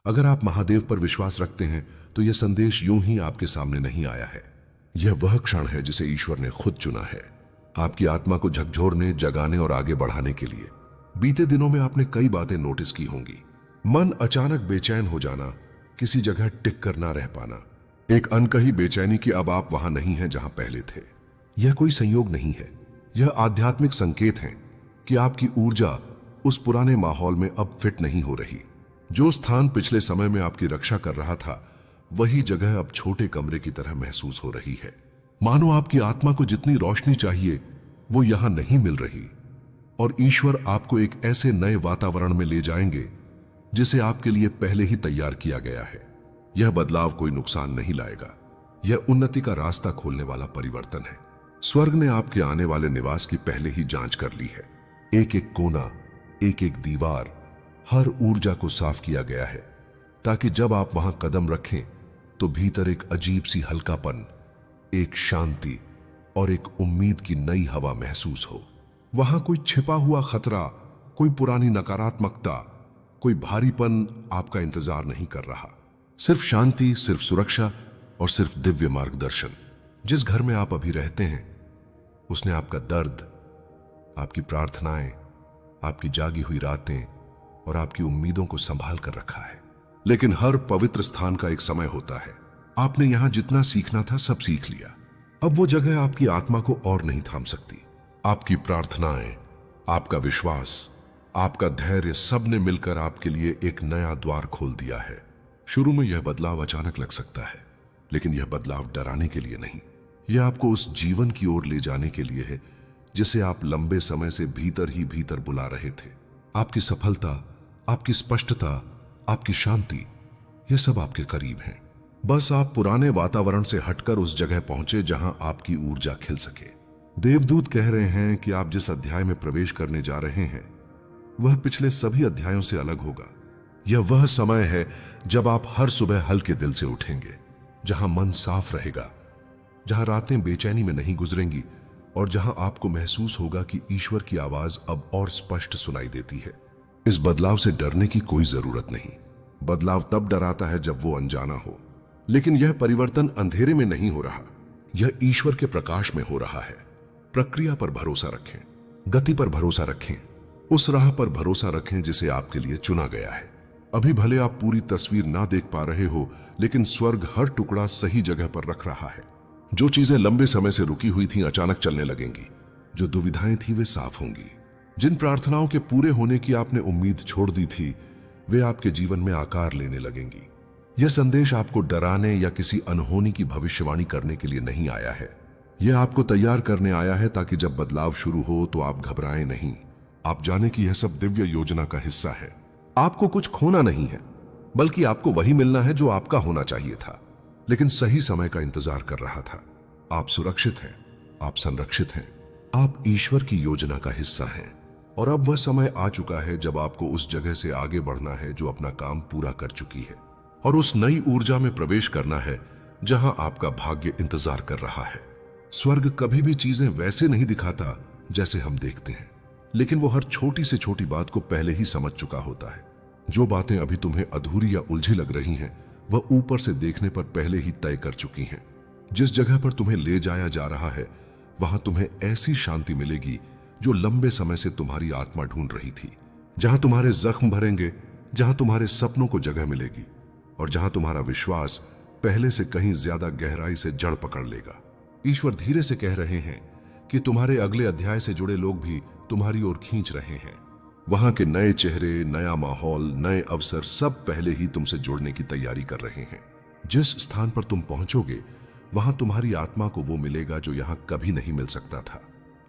अगर आप महादेव पर विश्वास रखते हैं तो यह संदेश यूं ही आपके सामने नहीं आया है। यह वह क्षण है जिसे ईश्वर ने खुद चुना है, आपकी आत्मा को झकझोरने, जगाने और आगे बढ़ाने के लिए। बीते दिनों में आपने कई बातें नोटिस की होंगी। मन अचानक बेचैन हो जाना, किसी जगह टिक कर ना रह पाना, एक अनकही बेचैनी कि अब आप वहां नहीं हैं जहां पहले थे। यह कोई संयोग नहीं है, यह आध्यात्मिक संकेत है कि आपकी ऊर्जा उस पुराने माहौल में अब फिट नहीं हो रही। जो स्थान पिछले समय में आपकी रक्षा कर रहा था, वही जगह अब छोटे कमरे की तरह महसूस हो रही है। मानो आपकी आत्मा को जितनी रोशनी चाहिए वो यहां नहीं मिल रही, और ईश्वर आपको एक ऐसे नए वातावरण में ले जाएंगे जिसे आपके लिए पहले ही तैयार किया गया है। यह बदलाव कोई नुकसान नहीं लाएगा, यह उन्नति का रास्ता खोलने वाला परिवर्तन है। स्वर्ग ने आपके आने वाले निवास की पहले ही जांच कर ली है। एक एक कोना, एक एक दीवार, हर ऊर्जा को साफ किया गया है, ताकि जब आप वहां कदम रखें तो भीतर एक अजीब सी हल्कापन, एक शांति और एक उम्मीद की नई हवा महसूस हो। वहां कोई छिपा हुआ खतरा, कोई पुरानी नकारात्मकता, कोई भारीपन आपका इंतजार नहीं कर रहा। सिर्फ शांति, सिर्फ सुरक्षा और सिर्फ दिव्य मार्गदर्शन। जिस घर में आप अभी रहते हैं, उसने आपका दर्द, आपकी प्रार्थनाएं, आपकी जागी हुई रातें और आपकी उम्मीदों को संभाल कर रखा है। लेकिन हर पवित्र स्थान का एक समय होता है। आपने यहां जितना सीखना था सब सीख लिया। अब वो जगह आपकी आत्मा को और नहीं थाम सकती। आपकी प्रार्थनाएं, आपका विश्वास, आपका धैर्य, सब ने मिलकर आपके लिए एक नया द्वार खोल दिया है। शुरू में यह बदलाव अचानक लग सकता है, लेकिन यह बदलाव डराने के लिए नहीं, यह आपको उस जीवन की ओर ले जाने के लिए है जिसे आप लंबे समय से भीतर ही भीतर बुला रहे थे। आपकी सफलता, आपकी स्पष्टता, आपकी शांति, यह सब आपके करीब है। बस आप पुराने वातावरण से हटकर उस जगह पहुंचे जहां आपकी ऊर्जा खिल सके। देवदूत कह रहे हैं कि आप जिस अध्याय में प्रवेश करने जा रहे हैं वह पिछले सभी अध्यायों से अलग होगा। यह वह समय है जब आप हर सुबह हल्के दिल से उठेंगे, जहां मन साफ रहेगा, जहां रातें बेचैनी में नहीं गुजरेंगी और जहां आपको महसूस होगा कि ईश्वर की आवाज अब और स्पष्ट सुनाई देती है। इस बदलाव से डरने की कोई जरूरत नहीं। बदलाव तब डराता है जब वो अनजाना हो, लेकिन यह परिवर्तन अंधेरे में नहीं हो रहा, यह ईश्वर के प्रकाश में हो रहा है। प्रक्रिया पर भरोसा रखें, गति पर भरोसा रखें, उस राह पर भरोसा रखें जिसे आपके लिए चुना गया है। अभी भले आप पूरी तस्वीर ना देख पा रहे हो, लेकिन स्वर्ग हर टुकड़ा सही जगह पर रख रहा है। जो चीजें लंबे समय से रुकी हुई थी अचानक चलने लगेंगी, जो दुविधाएं थी वे साफ होंगी। जिन प्रार्थनाओं के पूरे होने की आपने उम्मीद छोड़ दी थी, वे आपके जीवन में आकार लेने लगेंगी। यह संदेश आपको डराने या किसी अनहोनी की भविष्यवाणी करने के लिए नहीं आया है। यह आपको तैयार करने आया है ताकि जब बदलाव शुरू हो तो आप घबराएं नहीं। आप जाने कि यह सब दिव्य योजना का हिस्सा है। आपको कुछ खोना नहीं है, बल्कि आपको वही मिलना है जो आपका होना चाहिए था, लेकिन सही समय का इंतजार कर रहा था। आप सुरक्षित हैं, आप संरक्षित हैं, आप ईश्वर की योजना का हिस्सा हैं। और अब वह समय आ चुका है जब आपको उस जगह से आगे बढ़ना है जो अपना काम पूरा कर चुकी है, और उस नई ऊर्जा में प्रवेश करना है जहां आपका भाग्य इंतजार कर रहा है। स्वर्ग कभी भी चीजें वैसे नहीं दिखाता जैसे हम देखते हैं, लेकिन वो हर छोटी से छोटी बात को पहले ही समझ चुका होता है। जो बातें अभी तुम्हें अधूरी या उलझी लग रही हैं, वह ऊपर से देखने पर पहले ही तय कर चुकी हैं। जिस जगह पर तुम्हें ले जाया जा रहा है, वहां तुम्हें ऐसी शांति मिलेगी जो लंबे समय से तुम्हारी आत्मा ढूंढ रही थी। जहां तुम्हारे जख्म भरेंगे, जहां तुम्हारे सपनों को जगह मिलेगी, और जहां तुम्हारा विश्वास पहले से कहीं ज्यादा गहराई से जड़ पकड़ लेगा। ईश्वर धीरे से कह रहे हैं कि तुम्हारे अगले अध्याय से जुड़े लोग भी तुम्हारी ओर खींच रहे हैं। वहां के नए चेहरे, नया माहौल, नए अवसर सब पहले ही तुमसे जुड़ने की तैयारी कर रहे हैं। जिस स्थान पर तुम पहुंचोगे, वहां तुम्हारी आत्मा को वो मिलेगा जो यहां कभी नहीं मिल सकता था।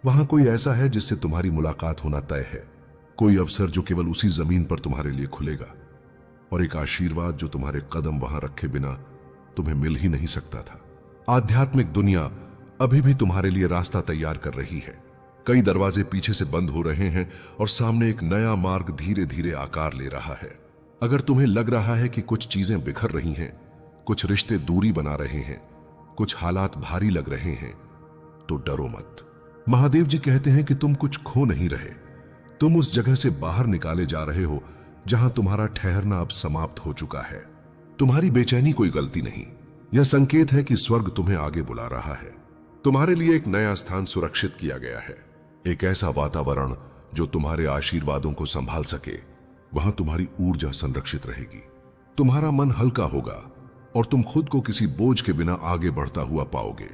वहां कोई ऐसा है जिससे तुम्हारी मुलाकात होना तय है, कोई अवसर जो केवल उसी जमीन पर तुम्हारे लिए खुलेगा, और एक आशीर्वाद जो तुम्हारे कदम वहां रखे बिना तुम्हें मिल ही नहीं सकता था। आध्यात्मिक दुनिया अभी भी तुम्हारे लिए रास्ता तैयार कर रही है। कई दरवाजे पीछे से बंद हो रहे हैं और सामने एक नया मार्ग धीरे धीरे आकार ले रहा है। अगर तुम्हें लग रहा है कि कुछ चीजें बिखर रही हैं, कुछ रिश्ते दूरी बना रहे हैं, कुछ हालात भारी लग रहे हैं, तो डरो मत। महादेव जी कहते हैं कि तुम कुछ खो नहीं रहे, तुम उस जगह से बाहर निकाले जा रहे हो जहां तुम्हारा ठहरना अब समाप्त हो चुका है। तुम्हारी बेचैनी कोई गलती नहीं, यह संकेत है कि स्वर्ग तुम्हें आगे बुला रहा है। तुम्हारे लिए एक नया स्थान सुरक्षित किया गया है, एक ऐसा वातावरण जो तुम्हारे आशीर्वादों को संभाल सके। वहां तुम्हारी ऊर्जा संरक्षित रहेगी, तुम्हारा मन हल्का होगा और तुम खुद को किसी बोझ के बिना आगे बढ़ता हुआ पाओगे।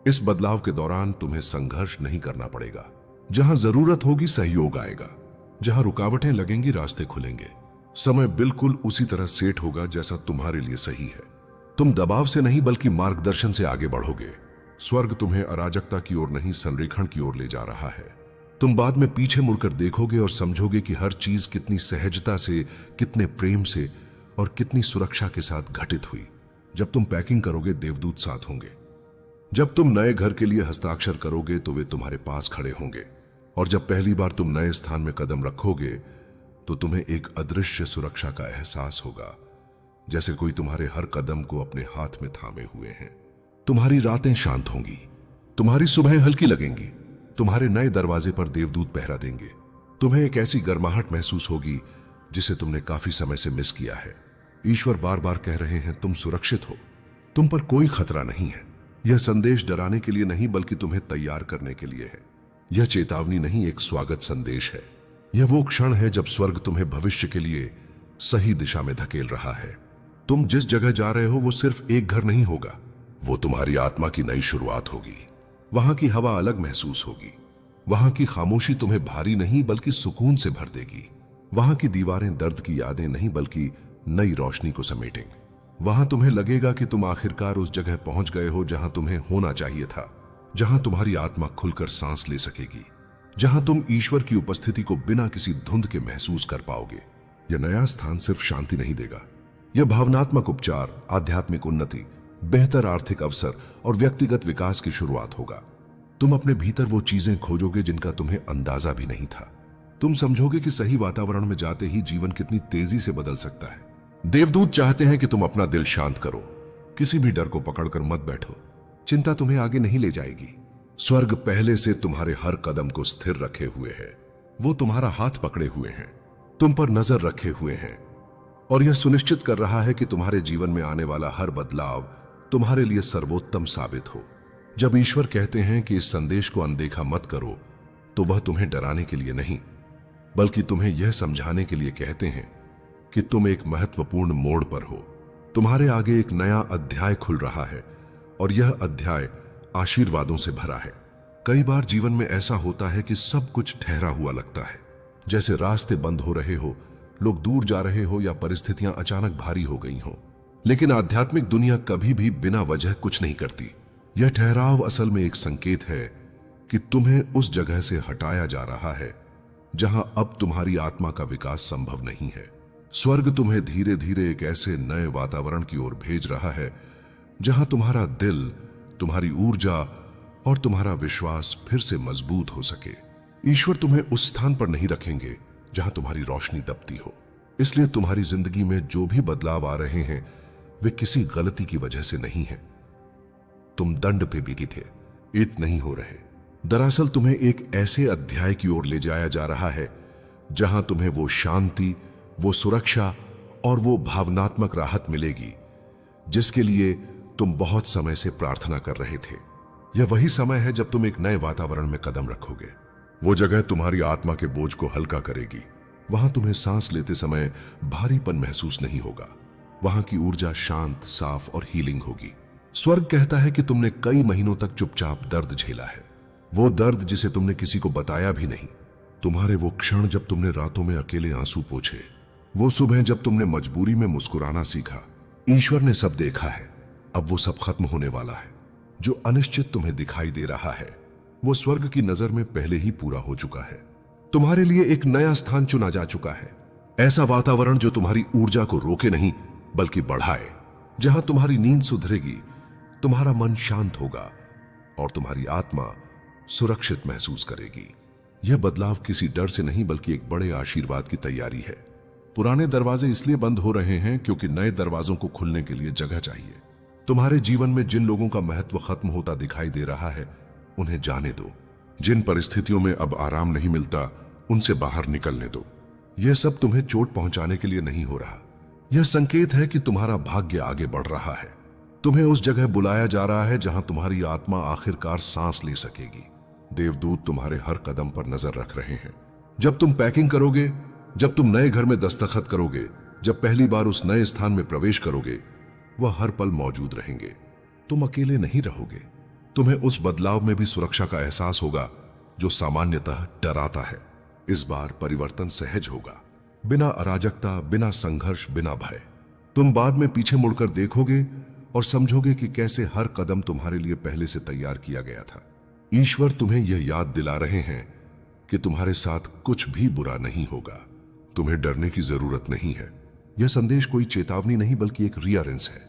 इस बदलाव के दौरान तुम्हें संघर्ष नहीं करना पड़ेगा। जहां जरूरत होगी सहयोग आएगा, जहां रुकावटें लगेंगी रास्ते खुलेंगे। समय बिल्कुल उसी तरह सेट होगा जैसा तुम्हारे लिए सही है। तुम दबाव से नहीं बल्कि मार्गदर्शन से आगे बढ़ोगे। स्वर्ग तुम्हें अराजकता की ओर नहीं, संरेखण की ओर ले जा रहा है। तुम बाद में पीछे मुड़कर देखोगे और समझोगे कि हर चीज कितनी सहजता से, कितने प्रेम से और कितनी सुरक्षा के साथ घटित हुई। जब तुम पैकिंग करोगे, देवदूत साथ होंगे। जब तुम नए घर के लिए हस्ताक्षर करोगे तो वे तुम्हारे पास खड़े होंगे। और जब पहली बार तुम नए स्थान में कदम रखोगे तो तुम्हें एक अदृश्य सुरक्षा का एहसास होगा, जैसे कोई तुम्हारे हर कदम को अपने हाथ में थामे हुए हैं। तुम्हारी रातें शांत होंगी, तुम्हारी सुबह हल्की लगेंगी, तुम्हारे नए दरवाजे पर देवदूत पहरा देंगे। तुम्हें एक ऐसी गर्माहट महसूस होगी जिसे तुमने काफी समय से मिस किया है। ईश्वर बार बार कह रहे हैं, तुम सुरक्षित हो, तुम पर कोई खतरा नहीं है। यह संदेश डराने के लिए नहीं बल्कि तुम्हें तैयार करने के लिए है। यह चेतावनी नहीं, एक स्वागत संदेश है। यह वो क्षण है जब स्वर्ग तुम्हें भविष्य के लिए सही दिशा में धकेल रहा है। तुम जिस जगह जा रहे हो वो सिर्फ एक घर नहीं होगा, वो तुम्हारी आत्मा की नई शुरुआत होगी। वहां की हवा अलग महसूस होगी, वहां की खामोशी तुम्हें भारी नहीं बल्कि सुकून से भर देगी। वहां की दीवारें दर्द की यादें नहीं बल्कि नई रोशनी को समेटेंगे। वहां तुम्हें लगेगा कि तुम आखिरकार उस जगह पहुंच गए हो जहां तुम्हें होना चाहिए था, जहां तुम्हारी आत्मा खुलकर सांस ले सकेगी, जहां तुम ईश्वर की उपस्थिति को बिना किसी धुंध के महसूस कर पाओगे। यह नया स्थान सिर्फ शांति नहीं देगा, यह भावनात्मक उपचार, आध्यात्मिक उन्नति, बेहतर आर्थिक अवसर और व्यक्तिगत विकास की शुरुआत होगा। तुम अपने भीतर वो चीजें खोजोगे जिनका तुम्हें अंदाजा भी नहीं था। तुम समझोगे कि सही वातावरण में जाते ही जीवन कितनी तेजी से बदल सकता है। देवदूत चाहते हैं कि तुम अपना दिल शांत करो, किसी भी डर को पकड़कर मत बैठो। चिंता तुम्हें आगे नहीं ले जाएगी। स्वर्ग पहले से तुम्हारे हर कदम को स्थिर रखे हुए है। वो तुम्हारा हाथ पकड़े हुए हैं, तुम पर नजर रखे हुए हैं और यह सुनिश्चित कर रहा है कि तुम्हारे जीवन में आने वाला हर बदलाव तुम्हारे लिए सर्वोत्तम साबित हो। जब ईश्वर कहते हैं कि इस संदेश को अनदेखा मत करो, तो वह तुम्हें डराने के लिए नहीं बल्कि तुम्हें यह समझाने के लिए कहते हैं कि तुम एक महत्वपूर्ण मोड़ पर हो। तुम्हारे आगे एक नया अध्याय खुल रहा है और यह अध्याय आशीर्वादों से भरा है। कई बार जीवन में ऐसा होता है कि सब कुछ ठहरा हुआ लगता है, जैसे रास्ते बंद हो रहे हो, लोग दूर जा रहे हो या परिस्थितियां अचानक भारी हो गई हो। लेकिन आध्यात्मिक दुनिया कभी भी बिना वजह कुछ नहीं करती। यह ठहराव असल में एक संकेत है कि तुम्हें उस जगह से हटाया जा रहा है जहां अब तुम्हारी आत्मा का विकास संभव नहीं है। स्वर्ग तुम्हें धीरे धीरे एक ऐसे नए वातावरण की ओर भेज रहा है जहां तुम्हारा दिल, तुम्हारी ऊर्जा और तुम्हारा विश्वास फिर से मजबूत हो सके। ईश्वर तुम्हें उस स्थान पर नहीं रखेंगे जहां तुम्हारी रोशनी दबती हो। इसलिए तुम्हारी जिंदगी में जो भी बदलाव आ रहे हैं वे किसी गलती की वजह से नहीं है। तुम दंड पे बिकी थे, इत नहीं हो रहे। दरअसल तुम्हें एक ऐसे अध्याय की ओर ले जाया जा रहा है जहां तुम्हें वो शांति, वो सुरक्षा और वो भावनात्मक राहत मिलेगी जिसके लिए तुम बहुत समय से प्रार्थना कर रहे थे। यह वही समय है जब तुम एक नए वातावरण में कदम रखोगे। वो जगह तुम्हारी आत्मा के बोझ को हल्का करेगी। वहां तुम्हें सांस लेते समय भारीपन महसूस नहीं होगा। वहां की ऊर्जा शांत, साफ और हीलिंग होगी। स्वर्ग कहता है कि तुमने कई महीनों तक चुपचाप दर्द झेला है, वो दर्द जिसे तुमने किसी को बताया भी नहीं। तुम्हारे वो क्षण जब तुमने रातों में अकेले आंसू पोंछे, वो सुबह जब तुमने मजबूरी में मुस्कुराना सीखा। ईश्वर ने सब देखा है, अब वो सब खत्म होने वाला है। जो अनिश्चित तुम्हें दिखाई दे रहा है वो स्वर्ग की नजर में पहले ही पूरा हो चुका है। तुम्हारे लिए एक नया स्थान चुना जा चुका है, ऐसा वातावरण जो तुम्हारी ऊर्जा को रोके नहीं बल्कि बढ़ाए, जहां तुम्हारी नींद सुधरेगी, तुम्हारा मन शांत होगा और तुम्हारी आत्मा सुरक्षित महसूस करेगी। यह बदलाव किसी डर से नहीं बल्कि एक बड़े आशीर्वाद की तैयारी है। पुराने दरवाजे इसलिए बंद हो रहे हैं क्योंकि नए दरवाजों को खुलने के लिए जगह चाहिए। तुम्हारे जीवन में जिन लोगों का महत्व खत्म होता दिखाई दे रहा है उन्हें जाने दो। जिन परिस्थितियों में अब आराम नहीं मिलता उनसे बाहर निकलने दो। यह सब तुम्हें चोट पहुंचाने के लिए नहीं हो रहा। यह संकेत है कि तुम्हारा भाग्य आगे बढ़ रहा है। तुम्हें उस जगह बुलाया जा रहा है जहां तुम्हारी आत्मा आखिरकार सांस ले सकेगी। देवदूत तुम्हारे हर कदम पर नजर रख रहे हैं। जब तुम पैकिंग करोगे, जब तुम नए घर में दस्तखत करोगे, जब पहली बार उस नए स्थान में प्रवेश करोगे, वह हर पल मौजूद रहेंगे। तुम अकेले नहीं रहोगे। तुम्हें उस बदलाव में भी सुरक्षा का एहसास होगा जो सामान्यतः डराता है। इस बार परिवर्तन सहज होगा, बिना अराजकता, बिना संघर्ष, बिना भय। तुम बाद में पीछे मुड़कर देखोगे और समझोगे कि कैसे हर कदम तुम्हारे लिए पहले से तैयार किया गया था। ईश्वर तुम्हें यह याद दिला रहे हैं कि तुम्हारे साथ कुछ भी बुरा नहीं होगा। तुम्हें डरने की जरूरत नहीं है। यह संदेश कोई चेतावनी नहीं बल्कि एक रीअरेंस है,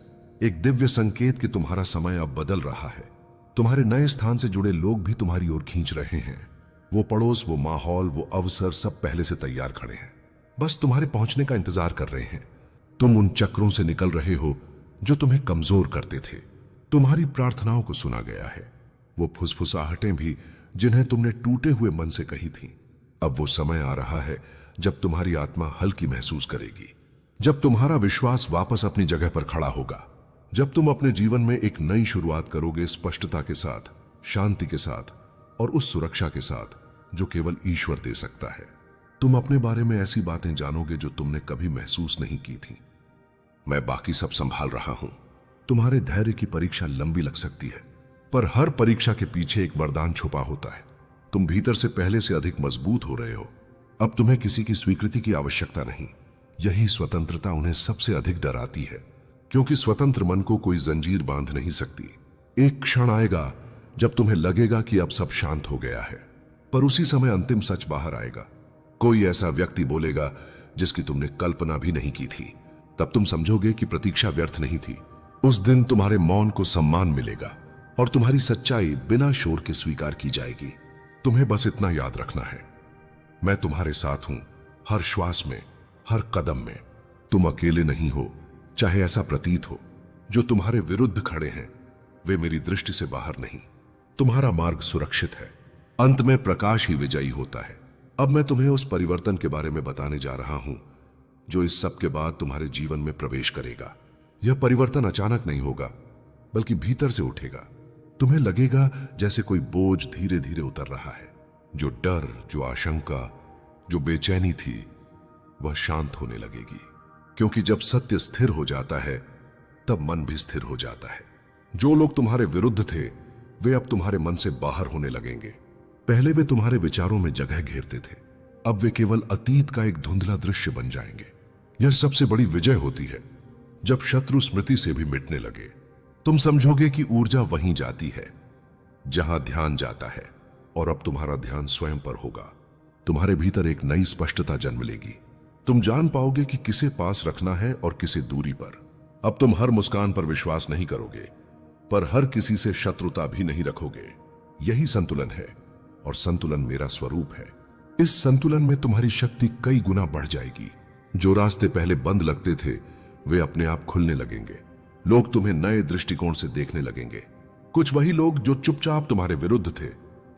एक दिव्य संकेत कि तुम्हारा समय अब बदल रहा है। तुम्हारे नए स्थान से जुड़े लोग भी तुम्हारी ओर खींच रहे हैं। वो पड़ोस, वो माहौल, वो अवसर सब पहले से तैयार खड़े हैं, बस तुम्हारे पहुंचने का इंतजार कर रहे हैं। तुम उन चक्रों से निकल रहे हो जो तुम्हें कमजोर करते थे। तुम्हारी प्रार्थनाओं को सुना गया है, वो फुसफुसाहटें भी जिन्हें तुमने टूटे हुए मन से कही थी। अब वो समय आ रहा है जब तुम्हारी आत्मा हल्की महसूस करेगी, जब तुम्हारा विश्वास वापस अपनी जगह पर खड़ा होगा, जब तुम अपने जीवन में एक नई शुरुआत करोगे, स्पष्टता के साथ, शांति के साथ और उस सुरक्षा के साथ जो केवल ईश्वर दे सकता है। तुम अपने बारे में ऐसी बातें जानोगे जो तुमने कभी महसूस नहीं की थी। मैं बाकी सब संभाल रहा हूं। तुम्हारे धैर्य की परीक्षा लंबी लग सकती है, पर हर परीक्षा के पीछे एक वरदान छुपा होता है। तुम भीतर से पहले से अधिक मजबूत हो रहे हो। अब तुम्हें किसी की स्वीकृति की आवश्यकता नहीं। यही स्वतंत्रता उन्हें सबसे अधिक डराती है, क्योंकि स्वतंत्र मन को कोई जंजीर बांध नहीं सकती। एक क्षण आएगा जब तुम्हें लगेगा कि अब सब शांत हो गया है, पर उसी समय अंतिम सच बाहर आएगा। कोई ऐसा व्यक्ति बोलेगा जिसकी तुमने कल्पना भी नहीं की थी। तब तुम समझोगे कि प्रतीक्षा व्यर्थ नहीं थी। उस दिन तुम्हारे मौन को सम्मान मिलेगा और तुम्हारी सच्चाई बिना शोर के स्वीकार की जाएगी। तुम्हें बस इतना याद रखना है, मैं तुम्हारे साथ हूं, हर श्वास में, हर कदम में। तुम अकेले नहीं हो, चाहे ऐसा प्रतीत हो। जो तुम्हारे विरुद्ध खड़े हैं वे मेरी दृष्टि से बाहर नहीं। तुम्हारा मार्ग सुरक्षित है। अंत में प्रकाश ही विजयी होता है। अब मैं तुम्हें उस परिवर्तन के बारे में बताने जा रहा हूं जो इस सब के बाद तुम्हारे जीवन में प्रवेश करेगा। यह परिवर्तन अचानक नहीं होगा, बल्कि भीतर से उठेगा। तुम्हें लगेगा जैसे कोई बोझ धीरे धीरे उतर रहा है। जो डर, जो आशंका, जो बेचैनी थी, वह शांत होने लगेगी, क्योंकि जब सत्य स्थिर हो जाता है तब मन भी स्थिर हो जाता है। जो लोग तुम्हारे विरुद्ध थे वे अब तुम्हारे मन से बाहर होने लगेंगे। पहले वे तुम्हारे विचारों में जगह घेरते थे, अब वे केवल अतीत का एक धुंधला दृश्य बन जाएंगे। यह सबसे बड़ी विजय होती है जब शत्रु स्मृति से भी मिटने लगे। तुम समझोगे कि ऊर्जा वहीं जाती है जहां ध्यान जाता है, और अब तुम्हारा ध्यान स्वयं पर होगा। तुम्हारे भीतर एक नई स्पष्टता जन्म लेगी। तुम जान पाओगे कि किसे पास रखना है और किसे दूरी पर। अब तुम हर मुस्कान पर विश्वास नहीं करोगे, पर हर किसी से शत्रुता भी नहीं रखोगे। यही संतुलन है, और संतुलन मेरा स्वरूप है। इस संतुलन में तुम्हारी शक्ति कई गुना बढ़ जाएगी। जो रास्ते पहले बंद लगते थे वे अपने आप खुलने लगेंगे। लोग तुम्हें नए दृष्टिकोण से देखने लगेंगे। कुछ वही लोग जो चुपचाप तुम्हारे विरुद्ध थे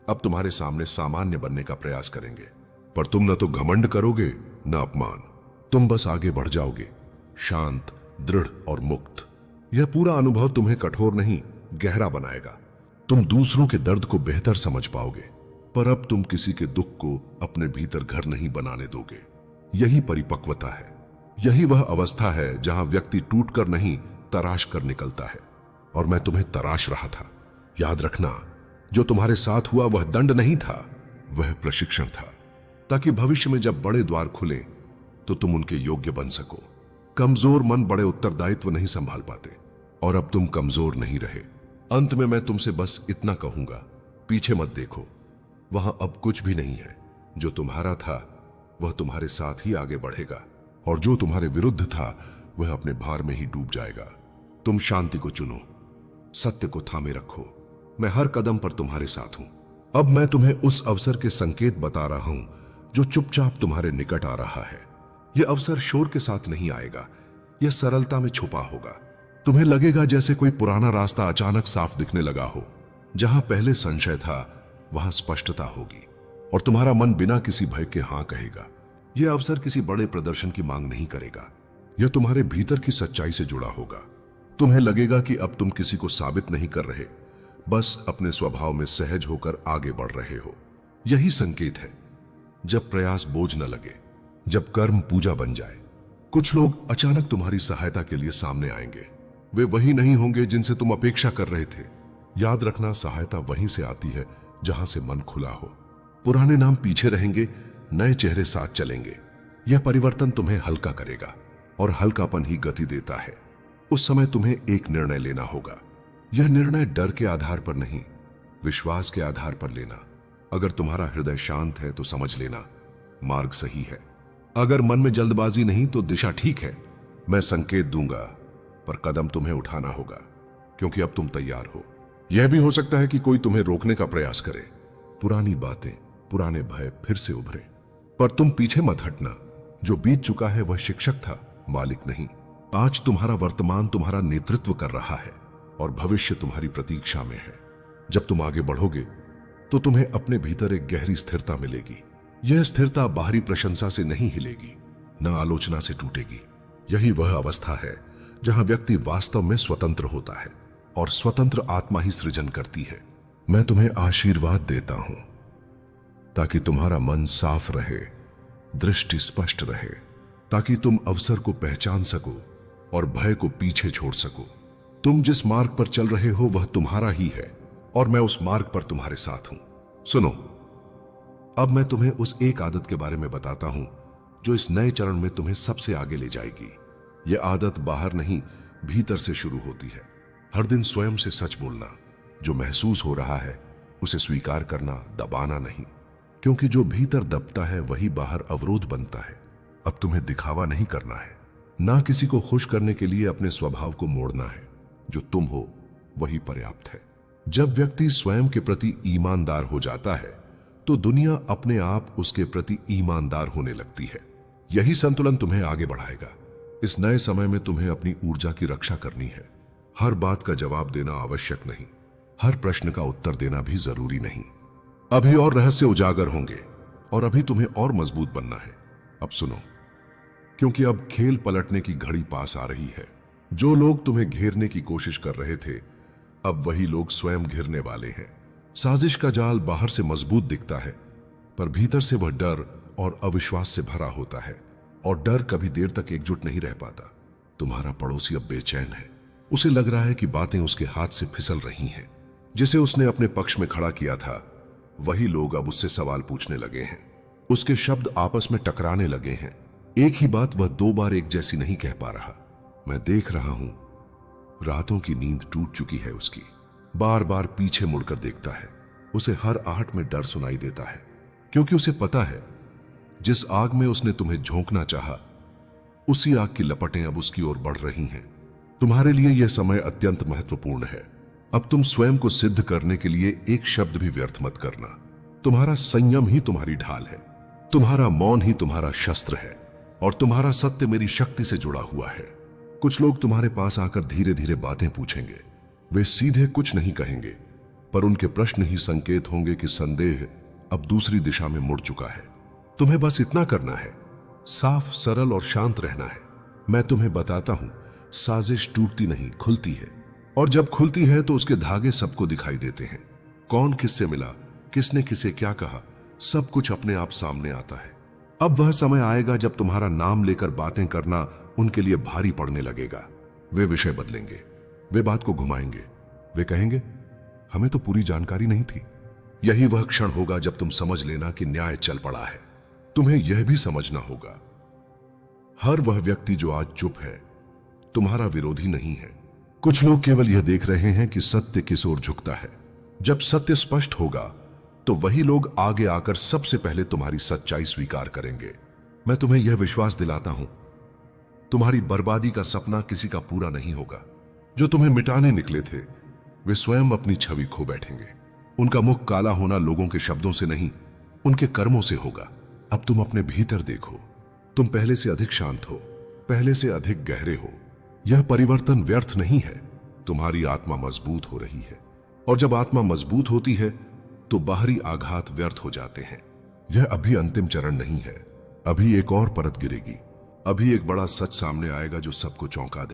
अब तुम्हारे सामने सामान्य बनने का प्रयास करेंगे। पर तुम न तो घमंड करोगे न अपमान। तुम बस आगे बढ़ जाओगे, शांत, दृढ़ और मुक्त। यह पूरा अनुभव तुम्हें कठोर नहीं, गहरा बनाएगा। तुम दूसरों के दर्द को बेहतर समझ पाओगे, पर अब तुम किसी के दुख को अपने भीतर घर नहीं बनाने दोगे। यही परिपक्वता है। यही वह अवस्था है जहां व्यक्ति टूटकर नहीं, तराश कर निकलता है। और मैं तुम्हें तराश रहा था। याद रखना, जो तुम्हारे साथ हुआ वह दंड नहीं था, वह प्रशिक्षण था, ताकि भविष्य में जब बड़े द्वार खुले तो तुम उनके योग्य बन सको। कमजोर मन बड़े उत्तरदायित्व नहीं संभाल पाते, और अब तुम कमजोर नहीं रहे। अंत में मैं तुमसे बस इतना कहूंगा, पीछे मत देखो। वहां अब कुछ भी नहीं है। जो तुम्हारा था वह तुम्हारे साथ ही आगे बढ़ेगा, और जो तुम्हारे विरुद्ध था वह अपने भार में ही डूब जाएगा। तुम शांति को चुनो, सत्य को थामे रखो। मैं हर कदम पर तुम्हारे साथ हूं। अब मैं तुम्हें उस अवसर के संकेत बता रहा हूं जो चुपचाप तुम्हारे निकट आ रहा है। यह अवसर शोर के साथ नहीं आएगा, यह सरलता में छुपा होगा। तुम्हें लगेगा जैसे कोई पुराना रास्ता अचानक साफ दिखने लगा हो। जहां पहले संशय था वहां स्पष्टता होगी, और तुम्हारा मन बिना किसी भय के हां कहेगा। यह अवसर किसी बड़े प्रदर्शन की मांग नहीं करेगा। यह तुम्हारे भीतर की सच्चाई से जुड़ा होगा। तुम्हें लगेगा कि अब तुम किसी को साबित नहीं कर रहे, बस अपने स्वभाव में सहज होकर आगे बढ़ रहे हो। यही संकेत है जब प्रयास बोझ न लगे, जब कर्म पूजा बन जाए। कुछ लोग अचानक तुम्हारी सहायता के लिए सामने आएंगे। वे वही नहीं होंगे जिनसे तुम अपेक्षा कर रहे थे। याद रखना, सहायता वहीं से आती है जहां से मन खुला हो। पुराने नाम पीछे रहेंगे, नए चेहरे साथ चलेंगे। यह परिवर्तन तुम्हें हल्का करेगा और हल्कापन ही गति देता है। उस समय तुम्हें एक निर्णय लेना होगा। यह निर्णय डर के आधार पर नहीं, विश्वास के आधार पर लेना। अगर तुम्हारा हृदय शांत है तो समझ लेना मार्ग सही है। अगर मन में जल्दबाजी नहीं तो दिशा ठीक है। मैं संकेत दूंगा, पर कदम तुम्हें उठाना होगा, क्योंकि अब तुम तैयार हो। यह भी हो सकता है कि कोई तुम्हें रोकने का प्रयास करे। पुरानी बातें, पुराने भय फिर से उभरे, पर तुम पीछे मत हटना। जो बीत चुका है वह शिक्षक था, मालिक नहीं। आज तुम्हारा वर्तमान तुम्हारा नेतृत्व कर रहा है और भविष्य तुम्हारी प्रतीक्षा में है। जब तुम आगे बढ़ोगे तो तुम्हें अपने भीतर एक गहरी स्थिरता मिलेगी। यह स्थिरता बाहरी प्रशंसा से नहीं हिलेगी, न आलोचना से टूटेगी। यही वह अवस्था है जहां व्यक्ति वास्तव में स्वतंत्र होता है, और स्वतंत्र आत्मा ही सृजन करती है। मैं तुम्हें आशीर्वाद देता हूं ताकि तुम्हारा मन साफ रहे, दृष्टि स्पष्ट रहे, ताकि तुम अवसर को पहचान सको और भय को पीछे छोड़ सको। तुम जिस मार्ग पर चल रहे हो वह तुम्हारा ही है, और मैं उस मार्ग पर तुम्हारे साथ हूं। सुनो, अब मैं तुम्हें उस एक आदत के बारे में बताता हूं जो इस नए चरण में तुम्हें सबसे आगे ले जाएगी। यह आदत बाहर नहीं, भीतर से शुरू होती है। हर दिन स्वयं से सच बोलना। जो महसूस हो रहा है उसे स्वीकार करना, दबाना नहीं, क्योंकि जो भीतर दबता है वही बाहर अवरोध बनता है। अब तुम्हें दिखावा नहीं करना है, ना किसी को खुश करने के लिए अपने स्वभाव को मोड़ना है। जो तुम हो वही पर्याप्त है। जब व्यक्ति स्वयं के प्रति ईमानदार हो जाता है तो दुनिया अपने आप उसके प्रति ईमानदार होने लगती है। यही संतुलन तुम्हें आगे बढ़ाएगा। इस नए समय में तुम्हें अपनी ऊर्जा की रक्षा करनी है। हर बात का जवाब देना आवश्यक नहीं, हर प्रश्न का उत्तर देना भी जरूरी नहीं। अभी और रहस्य उजागर होंगे और अभी तुम्हें और मजबूत बनना है। अब सुनो, क्योंकि अब खेल पलटने की घड़ी पास आ रही है। जो लोग तुम्हें घेरने की कोशिश कर रहे थे, अब वही लोग स्वयं घिरने वाले हैं। साजिश का जाल बाहर से मजबूत दिखता है, पर भीतर से वह डर और अविश्वास से भरा होता है, और डर कभी देर तक एकजुट नहीं रह पाता। तुम्हारा पड़ोसी अब बेचैन है। उसे लग रहा है कि बातें उसके हाथ से फिसल रही हैं। जिसे उसने अपने पक्ष में खड़ा किया था, वही लोग अब उससे सवाल पूछने लगे हैं। उसके शब्द आपस में टकराने लगे हैं। एक ही बात वह दो बार एक जैसी नहीं कह पा रहा। मैं देख रहा हूं, रातों की नींद टूट चुकी है उसकी। बार बार पीछे मुड़कर देखता है। उसे हर आहट में डर सुनाई देता है, क्योंकि उसे पता है जिस आग में उसने तुम्हें झोंकना चाहा, उसी आग की लपटें अब उसकी ओर बढ़ रही हैं। तुम्हारे लिए यह समय अत्यंत महत्वपूर्ण है। अब तुम स्वयं को सिद्ध करने के लिए एक शब्द भी व्यर्थ मत करना। तुम्हारा संयम ही तुम्हारी ढाल है, तुम्हारा मौन ही तुम्हारा शस्त्र है, और तुम्हारा सत्य मेरी शक्ति से जुड़ा हुआ है। कुछ लोग तुम्हारे पास आकर धीरे धीरे बातें पूछेंगे। वे सीधे कुछ नहीं कहेंगे, पर उनके प्रश्न ही संकेत होंगे कि संदेह अब दूसरी दिशा में मुड़ चुका है। तुम्हें बस इतना करना है, साफ, सरल और शांत रहना है। मैं तुम्हें बताता हूं, साजिश टूटती नहीं, खुलती है, और जब खुलती है तो उसके धागे सबको दिखाई देते हैं। कौन किससे मिला, किसने किसे क्या कहा, सब कुछ अपने आप सामने आता है। अब वह समय आएगा जब तुम्हारा नाम लेकर बातें करना उनके लिए भारी पड़ने लगेगा। वे विषय बदलेंगे, वे बात को घुमाएंगे। वे कहेंगे, हमें तो पूरी जानकारी नहीं थी। यही वह क्षण होगा जब तुम समझ लेना कि न्याय चल पड़ा है। तुम्हें यह भी समझना होगा, हर वह व्यक्ति जो आज चुप है तुम्हारा विरोधी नहीं है। कुछ लोग केवल यह देख रहे हैं कि सत्य किस ओर झुकता है। जब सत्य स्पष्ट होगा तो वही लोग आगे आकर सबसे पहले तुम्हारी सच्चाई स्वीकार करेंगे। मैं तुम्हें यह विश्वास दिलाता हूं, तुम्हारी बर्बादी का सपना किसी का पूरा नहीं होगा। जो तुम्हें मिटाने निकले थे वे स्वयं अपनी छवि खो बैठेंगे। उनका मुख काला होना लोगों के शब्दों से नहीं, उनके कर्मों से होगा। अब तुम अपने भीतर देखो, तुम पहले से अधिक शांत हो, पहले से अधिक गहरे हो। यह परिवर्तन व्यर्थ नहीं है। तुम्हारी आत्मा मजबूत हो रही है, और जब आत्मा मजबूत होती है तो बाहरी आघात व्यर्थ हो जाते हैं। यह अभी अंतिम चरण नहीं है, अभी एक और परत गिरेगी। अभी एक बड़ा सच सामने आएगा जो सबको चौंका दे।